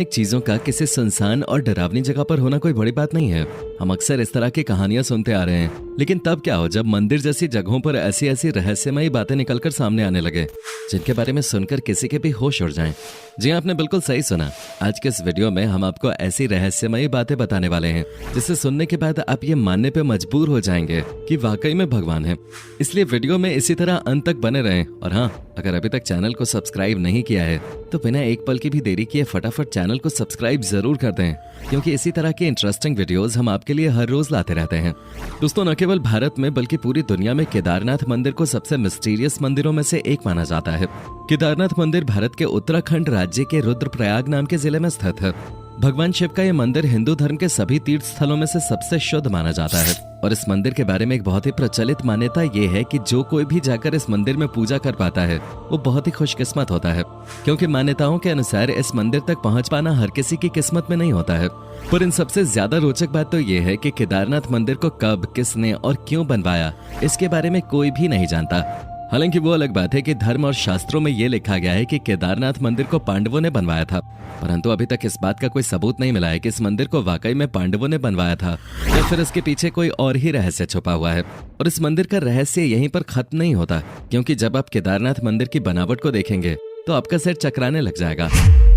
एक चीजों का किसी सुनसान और डरावनी जगह पर होना कोई बड़ी बात नहीं है। हम अक्सर इस तरह की कहानियां सुनते आ रहे हैं, लेकिन तब क्या हो जब मंदिर जैसी जगहों पर ऐसी ऐसी रहस्यमयी बातें निकलकर सामने आने लगे जिनके बारे में सुनकर किसी के भी होश उड़ जाएं। जी आपने बिल्कुल सही सुना। आज के इस वीडियो में हम आपको ऐसी रहस्यमयी बातें बताने वाले हैं जिसे सुनने के बाद आप ये मानने पे मजबूर हो जाएंगे कि वाकई में भगवान है। इसलिए वीडियो में इसी तरह अंत तक बने रहें। और हाँ, अगर अभी तक चैनल को सब्सक्राइब नहीं किया है तो बिना एक पल की भी देरी किए फटाफट चैनल को सब्सक्राइब जरूर कर दें, क्योंकि इसी तरह के इंटरेस्टिंग वीडियोस हम आपके लिए हर रोज लाते रहते हैं। दोस्तों, न केवल भारत में बल्कि पूरी दुनिया में केदारनाथ मंदिर को सबसे मिस्टीरियस मंदिरों में से एक माना जाता है। केदारनाथ मंदिर भारत के उत्तराखंड राज्य के रुद्रप्रयाग नाम के जिले में स्थित है। भगवान शिव का यह मंदिर हिंदू धर्म के सभी तीर्थ स्थलों में से सबसे शुद्ध माना जाता है। और इस मंदिर के बारे में एक बहुत ही प्रचलित मान्यता ये है कि जो कोई भी जाकर इस मंदिर में पूजा कर पाता है वो बहुत ही खुशकिस्मत होता है, क्योंकि मान्यताओं के अनुसार इस मंदिर तक पहुंच पाना हर किसी की किस्मत में नहीं होता है। पर इन सबसे ज्यादा रोचक बात तो ये है कि केदारनाथ मंदिर को कब, किसने और क्यों बनवाया, इसके बारे में कोई भी नहीं जानता। हालांकि वो अलग बात है कि धर्म और शास्त्रों में ये लिखा गया है कि केदारनाथ मंदिर को पांडवों ने बनवाया था, परंतु अभी तक इस बात का कोई सबूत नहीं मिला है कि इस मंदिर को वाकई में पांडवों ने बनवाया था या फिर इसके पीछे कोई और ही रहस्य छुपा हुआ है। और इस मंदिर का रहस्य यहीं पर खत्म नहीं होता, क्योंकि जब आप केदारनाथ मंदिर की बनावट को देखेंगे तो आपका सिर चकराने लग जाएगा।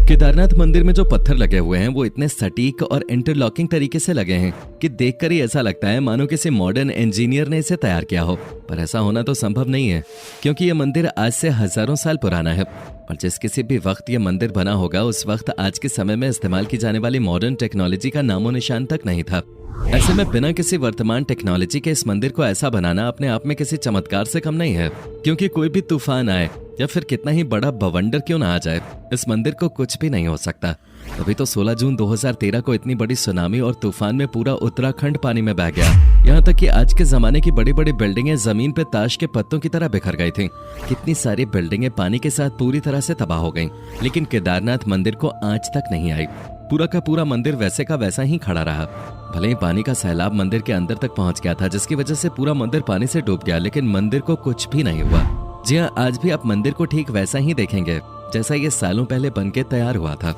केदारनाथ मंदिर में जो पत्थर लगे हुए हैं वो इतने सटीक और इंटरलॉकिंग तरीके से लगे हैं कि देखकर ही ऐसा लगता है मानो किसी मॉडर्न इंजीनियर ने इसे तैयार किया हो। पर ऐसा होना तो संभव नहीं है, क्योंकि यह मंदिर आज से हजारों साल पुराना है। और जिस किसी भी वक्त यह मंदिर बना होगा उस वक्त आज के समय में इस्तेमाल की जाने वाली मॉडर्न टेक्नोलॉजी का नामो निशान तक नहीं था। ऐसे में बिना किसी वर्तमान टेक्नोलॉजी के इस मंदिर को ऐसा बनाना अपने आप में किसी चमत्कार से कम नहीं है, क्योंकि कोई भी तूफान आए या फिर कितना ही बड़ा बवंडर क्यों ना आ जाए, इस मंदिर को कुछ भी नहीं हो सकता। तभी तो 16 जून 2013 को इतनी बड़ी सुनामी और तूफान में पूरा उत्तराखंड पानी में बह गया। यहाँ तक कि आज के जमाने की बड़ी बड़ी बिल्डिंगें जमीन पे ताश के पत्तों की तरह बिखर गई थीं। कितनी सारी बिल्डिंगें पानी के साथ पूरी तरह से तबाह हो गईं, लेकिन केदारनाथ मंदिर को आंच तक नहीं आई। पूरा का पूरा मंदिर वैसे का वैसा ही खड़ा रहा। भले ही पानी का सैलाब मंदिर के अंदर तक पहुंच गया था, जिसकी वजह से पूरा मंदिर पानी से डूब गया, लेकिन मंदिर को कुछ भी नहीं हुआ। जी हाँ, आज भी आप मंदिर को ठीक वैसा ही देखेंगे जैसा ये सालों पहले बनके तैयार हुआ था।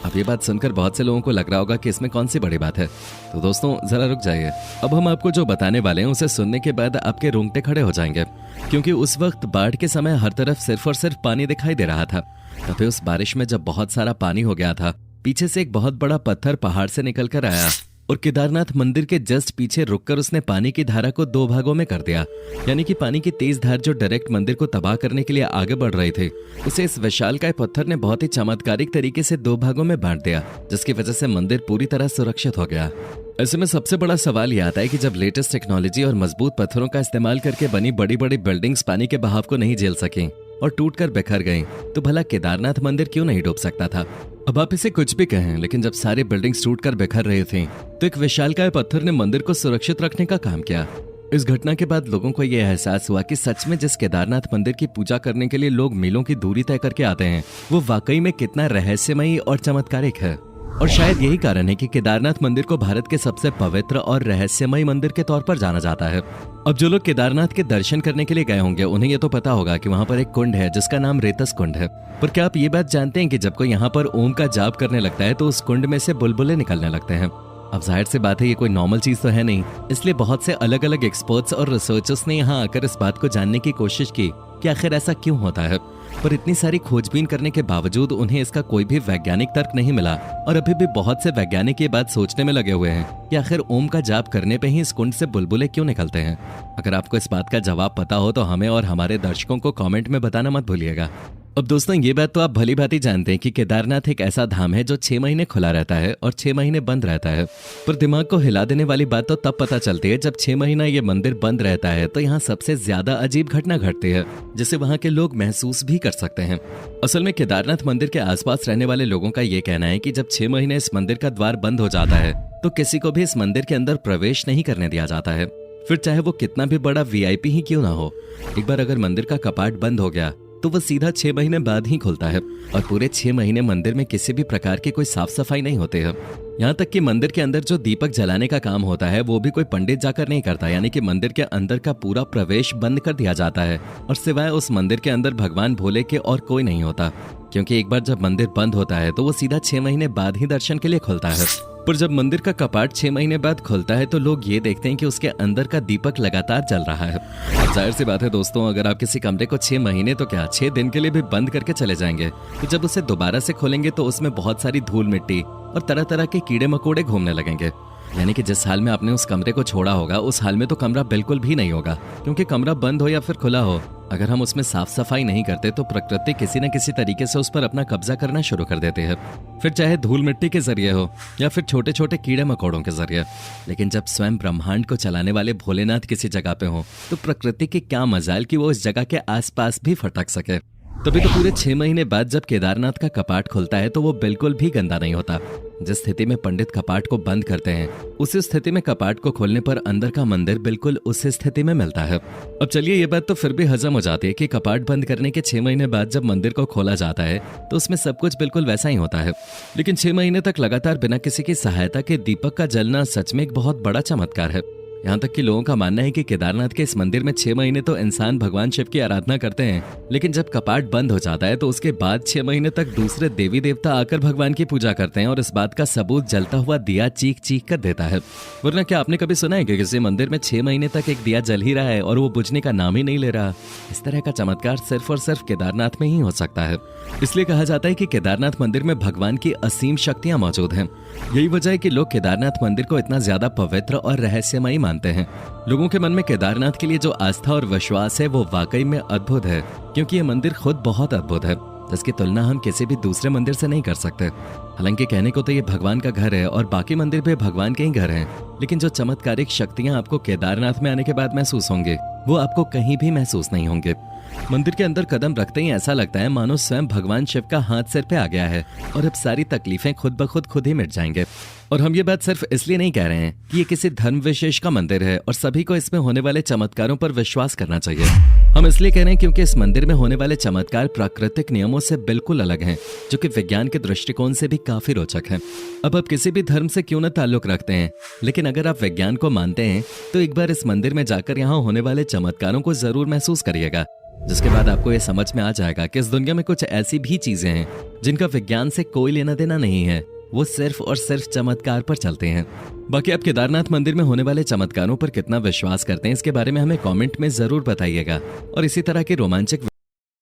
अब ये बात सुनकर बहुत से लोगों को लग रहा होगा कि इसमें कौन सी बड़ी बात है। तो दोस्तों जरा रुक जाइए, अब हम आपको जो बताने वाले हैं उसे सुनने के बाद आपके रोंगटे खड़े हो जाएंगे, क्योंकि उस वक्त बाढ़ के समय हर तरफ सिर्फ और सिर्फ पानी दिखाई दे रहा था। तभी उस बारिश में जब बहुत सारा पानी हो गया था, पीछे से एक बहुत बड़ा पत्थर पहाड़ से निकल कर आया और केदारनाथ मंदिर के जस्ट पीछे रुककर उसने पानी की धारा को 2 भागों में कर दिया। यानी कि पानी की तेज धार जो डायरेक्ट मंदिर को तबाह करने के लिए आगे बढ़ रही थी, उसे इस विशालकाय पत्थर ने बहुत ही चमत्कारिक तरीके से 2 भागों में बांट दिया, जिसकी वजह से मंदिर पूरी तरह सुरक्षित हो गया। ऐसे में सबसे बड़ा सवाल यह आता है कि जब लेटेस्ट टेक्नोलॉजी और मजबूत पत्थरों का इस्तेमाल करके बनी बड़ी बड़ी बिल्डिंग्स पानी के बहाव को नहीं झेल सकी और टूटकर बिखर गईं, तो भला केदारनाथ मंदिर क्यों नहीं डूब सकता था। अब आप इसे कुछ भी कहें, लेकिन जब सारी बिल्डिंग्स टूटकर बिखर रही थीं, तो एक विशालकाय पत्थर ने मंदिर को सुरक्षित रखने का काम किया। इस घटना के बाद लोगों को यह एहसास हुआ कि सच में जिस केदारनाथ मंदिर की पूजा करने के लिए लोग मीलों की दूरी तय करके आते हैं, वो वाकई में कितना रहस्यमयी और चमत्कारिक है। और शायद यही कारण है कि केदारनाथ मंदिर को भारत के सबसे पवित्र और रहस्यमयी मंदिर के तौर पर जाना जाता है। अब जो लोग केदारनाथ के दर्शन करने के लिए गए होंगे उन्हें ये तो पता होगा कि वहाँ पर एक कुंड है जिसका नाम रेतस कुंड है। पर क्या आप ये बात जानते हैं कि जब कोई यहाँ पर ओम का जाप करने लगता है तो उस कुंड में से बुलबुले निकलने लगते हैं। अब जाहिर सी बात है ये कोई नॉर्मल चीज तो है नहीं, इसलिए बहुत से अलग अलग एक्सपर्ट्स और रिसर्चर्स ने यहाँ आकर इस बात को जानने की कोशिश की कि आखिर ऐसा क्यों होता है। पर इतनी सारी खोजबीन करने के बावजूद उन्हें इसका कोई भी वैज्ञानिक तर्क नहीं मिला। और अभी भी बहुत से वैज्ञानिक ये बात सोचने में लगे हुए हैं कि आखिर ओम का जाप करने पे ही इस कुंड से बुलबुले क्यों निकलते हैं। अगर आपको इस बात का जवाब पता हो तो हमें और हमारे दर्शकों को कमेंट में बताना मत भूलिएगा। अब दोस्तों, ये बात तो आप भली भांति जानते हैं कि केदारनाथ एक ऐसा धाम है जो 6 महीने खुला रहता है और 6 महीने बंद रहता है। पर दिमाग को हिला देने वाली बात तो तब पता चलती है जब 6 महीना ये मंदिर बंद रहता है, तो यहाँ सबसे ज्यादा अजीब घटना घटती है जिसे वहाँ के लोग महसूस भी कर सकते हैं। असल में केदारनाथ मंदिर के आसपास रहने वाले लोगों का ये कहना है कि जब 6 महीने इस मंदिर का द्वार बंद हो जाता है तो किसी को भी इस मंदिर के अंदर प्रवेश नहीं करने दिया जाता है, फिर चाहे वो कितना भी बड़ा VIP ही क्यों ना हो। एक बार अगर मंदिर का कपाट बंद हो गया तो वो सीधा 6 महीने बाद ही खुलता है और पूरे 6 महीने मंदिर में किसी भी प्रकार की कोई साफ सफाई नहीं होती है। यहाँ तक कि मंदिर के अंदर जो दीपक जलाने का काम होता है वो भी कोई पंडित जाकर नहीं करता, यानी कि मंदिर के अंदर का पूरा प्रवेश बंद कर दिया जाता है और सिवाय उस मंदिर के अंदर भगवान भोले के और कोई नहीं होता। क्योंकि एक बार जब मंदिर बंद होता है तो वो सीधा 6 महीने बाद ही दर्शन के लिए खुलता है। पर जब मंदिर का कपाट 6 महीने बाद खुलता है तो लोग ये देखते हैं कि उसके अंदर का दीपक लगातार जल रहा है। अब जाहिर सी बात है दोस्तों, अगर आप किसी कमरे को 6 महीने तो क्या 6 दिन के लिए भी बंद करके चले जाएंगे तो जब उसे दोबारा से खोलेंगे तो उसमें बहुत सारी धूल मिट्टी और तरह तरह के कीड़े मकोड़े घूमने लगेंगे। यानी कि जिस हाल में आपने उस कमरे को छोड़ा होगा उस हाल में तो कमरा बिल्कुल भी नहीं होगा, क्योंकि कमरा बंद हो या फिर खुला हो, अगर हम उसमें साफ सफाई नहीं करते तो प्रकृति किसी न किसी तरीके से उस पर अपना कब्जा करना शुरू कर देती है, फिर चाहे धूल मिट्टी के जरिए हो या फिर छोटे छोटे कीड़े मकोड़ों के जरिए। लेकिन जब स्वयं ब्रह्मांड को चलाने वाले भोलेनाथ किसी जगह पे हो तो प्रकृति की क्या मजाल कि वो उस जगह के आसपास भी फटक सके। तभी तो पूरे 6 महीने बाद जब केदारनाथ का कपाट खुलता है तो वो बिल्कुल भी गंदा नहीं होता। जिस स्थिति में पंडित कपाट को बंद करते हैं उसी स्थिति में कपाट को खोलने पर अंदर का मंदिर बिल्कुल उसी स्थिति में मिलता है। अब चलिए, ये बात तो फिर भी हजम हो जाती है कि कपाट बंद करने के 6 महीने बाद जब मंदिर को खोला जाता है तो उसमें सब कुछ बिल्कुल वैसा ही होता है। लेकिन 6 महीने तक लगातार बिना किसी की सहायता के दीपक का जलना सच में एक बहुत बड़ा चमत्कार है। यहाँ तक कि लोगों का मानना है कि केदारनाथ के इस मंदिर में 6 महीने तो इंसान भगवान शिव की आराधना करते हैं, लेकिन जब कपाट बंद हो जाता है तो उसके बाद 6 महीने तक दूसरे देवी देवता आकर भगवान की पूजा करते हैं और इस बात का सबूत जलता हुआ दिया चीख चीख कर देता है। वरना क्या आपने कभी सुना है कि किसी मंदिर में 6 महीने तक एक दिया जल ही रहा है और वो बुझने का नाम ही नहीं ले रहा? इस तरह का चमत्कार सिर्फ और सिर्फ केदारनाथ में ही हो सकता है। इसलिए कहा जाता है कि केदारनाथ मंदिर में भगवान की असीम शक्तियां मौजूद हैं। यही वजह है कि लोग केदारनाथ मंदिर को इतना ज्यादा पवित्र और रहस्यमयी मानते हैं। लोगों के मन में केदारनाथ के लिए जो आस्था और विश्वास है वो वाकई में अद्भुत है, क्योंकि ये मंदिर खुद बहुत अद्भुत है, जिसकी तुलना हम किसी भी दूसरे मंदिर से नहीं कर सकते। हालांकि कहने को तो ये भगवान का घर है और बाकी मंदिर भी भगवान के ही घर हैं, लेकिन जो चमत्कारिक शक्तियां आपको केदारनाथ में आने के बाद महसूस होंगे वो आपको कहीं भी महसूस नहीं होंगे। मंदिर के अंदर कदम रखते ही ऐसा लगता है मानो स्वयं भगवान शिव का हाथ सिर पे आ गया है और अब सारी तकलीफें खुद ब खुद ही मिट जाएंगे। और हम ये बात सिर्फ इसलिए नहीं कह रहे हैं कि ये किसी धर्म विशेष का मंदिर है और सभी को इसमें होने वाले चमत्कारों पर विश्वास करना चाहिए। हम इसलिए कह रहे हैं क्योंकि इस मंदिर में होने वाले चमत्कार प्राकृतिक नियमों से बिल्कुल अलग हैं, जो कि विज्ञान के दृष्टिकोण से भी काफी रोचक हैं। अब आप किसी भी धर्म से क्यों न ताल्लुक रखते हैं, लेकिन अगर आप विज्ञान को मानते हैं तो एक बार इस मंदिर में जाकर यहाँ होने वाले चमत्कारों को जरूर महसूस करिएगा, जिसके बाद आपको ये समझ में आ जाएगा कि इस दुनिया में कुछ ऐसी भी चीजें हैं जिनका विज्ञान से कोई लेना देना नहीं है, वो सिर्फ और सिर्फ चमत्कार पर चलते हैं। बाकी आप केदारनाथ मंदिर में होने वाले चमत्कारों पर कितना विश्वास करते हैं इसके बारे में हमें कमेंट में जरूर बताइएगा और इसी तरह के रोमांचक